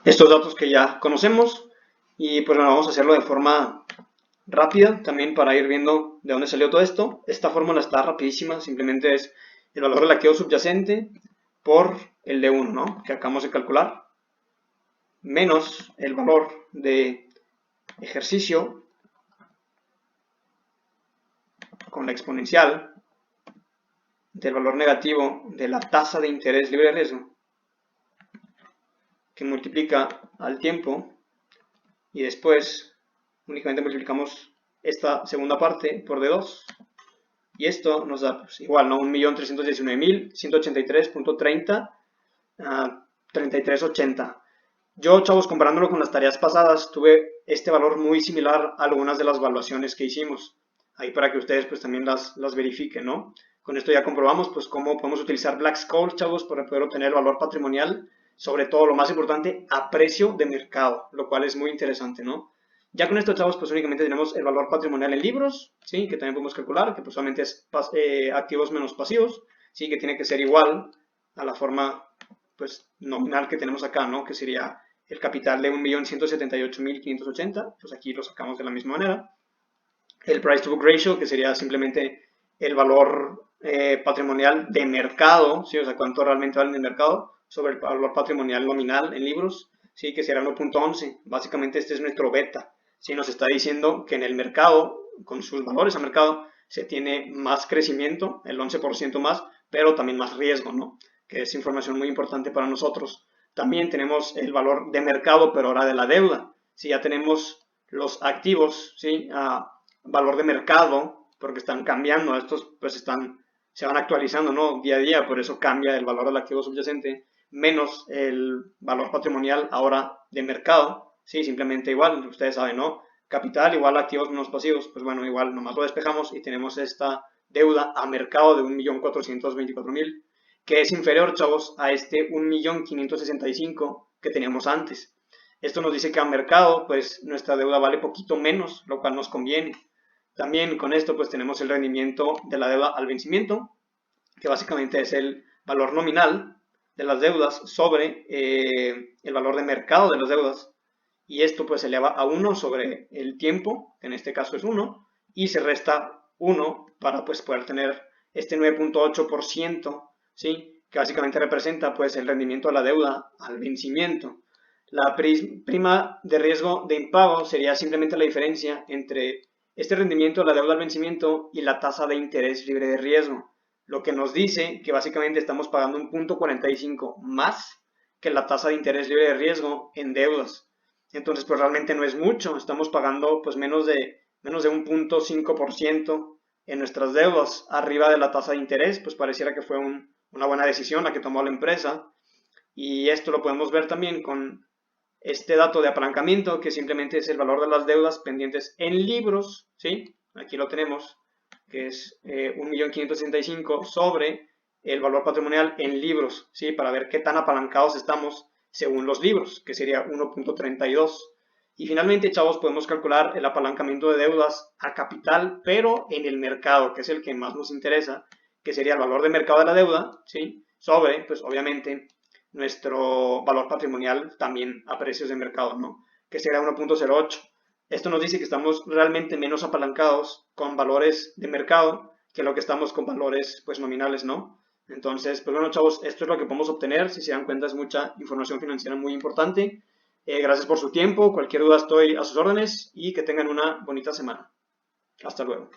estos datos que ya conocemos. Y pues bueno, vamos a hacerlo de forma rápida también para ir viendo de dónde salió todo esto. Esta fórmula está rapidísima, simplemente es el valor relativo subyacente por el de 1, ¿no? Que acabamos de calcular, menos el valor de ejercicio con la exponencial del valor negativo de la tasa de interés libre de riesgo, que multiplica al tiempo, y después únicamente multiplicamos esta segunda parte por D2, y esto nos da pues, igual, ¿no? 1.319.183.30 3380. Yo, chavos, comparándolo con las tareas pasadas, tuve este valor muy similar a algunas de las evaluaciones que hicimos. Ahí para que ustedes pues también las verifiquen, ¿no? Con esto ya comprobamos pues cómo podemos utilizar Black-Scholes, chavos, para poder obtener valor patrimonial, sobre todo lo más importante, a precio de mercado, lo cual es muy interesante, ¿no? Ya con esto, chavos, pues únicamente tenemos el valor patrimonial en libros, ¿sí? Que también podemos calcular, que pues solamente es activos menos pasivos, ¿sí? Que tiene que ser igual a la forma pues nominal que tenemos acá, ¿no? Que sería el capital de 1.178.580, pues aquí lo sacamos de la misma manera. El price to book ratio, que sería simplemente el valor patrimonial de mercado, ¿sí? O sea, cuánto realmente vale en el mercado, sobre el valor patrimonial nominal en libros, ¿sí? Que será 1.11. Básicamente este es nuestro beta, ¿sí? Nos está diciendo que en el mercado, con sus valores a mercado, se tiene más crecimiento, el 11% más, pero también más riesgo, ¿no? que es información muy importante para nosotros. También tenemos el valor de mercado, pero ahora de la deuda. Si ya tenemos los activos, ¿sí? Valor de mercado, porque están cambiando, estos pues se van actualizando, ¿no? Día a día, por eso cambia el valor del activo subyacente, menos el valor patrimonial ahora de mercado, ¿sí? Simplemente igual, ustedes saben, ¿no? Capital igual activos menos pasivos, pues bueno, igual nomás lo despejamos y tenemos esta deuda a mercado de 1.424.000, que es inferior, chavos, a este 1.565.000 que teníamos antes. Esto nos dice que a mercado, pues nuestra deuda vale poquito menos, lo cual nos conviene. También con esto, pues tenemos el rendimiento de la deuda al vencimiento, que básicamente es el valor nominal de las deudas sobre el valor de mercado de las deudas. Y esto pues se eleva a 1 sobre el tiempo, que en este caso es 1, y se resta 1 para pues poder tener este 9.8%, ¿sí? Que básicamente representa pues el rendimiento de la deuda al vencimiento. La prima de riesgo de impago sería simplemente la diferencia entre este rendimiento de la deuda al vencimiento y la tasa de interés libre de riesgo, lo que nos dice que básicamente estamos pagando un 0.45 más que la tasa de interés libre de riesgo en deudas. Entonces, pues realmente no es mucho, estamos pagando pues menos de un 0.5% en nuestras deudas arriba de la tasa de interés, pues pareciera que fue una buena decisión la que tomó la empresa. Y esto lo podemos ver también con este dato de apalancamiento, que simplemente es el valor de las deudas pendientes en libros, ¿sí? Aquí lo tenemos, que es 1.565.000 sobre el valor patrimonial en libros, ¿sí? Para ver qué tan apalancados estamos según los libros, que sería 1.32. Y finalmente, chavos, podemos calcular el apalancamiento de deudas a capital, pero en el mercado, que es el que más nos interesa, que sería el valor de mercado de la deuda, ¿sí? Sobre, pues obviamente, nuestro valor patrimonial también a precios de mercado, ¿no? Que sería 1.08. Esto nos dice que estamos realmente menos apalancados con valores de mercado que lo que estamos con valores pues nominales, ¿no? Entonces, pues bueno, chavos, esto es lo que podemos obtener. Si se dan cuenta, es mucha información financiera muy importante. Gracias por su tiempo. Cualquier duda estoy a sus órdenes y que tengan una bonita semana. Hasta luego.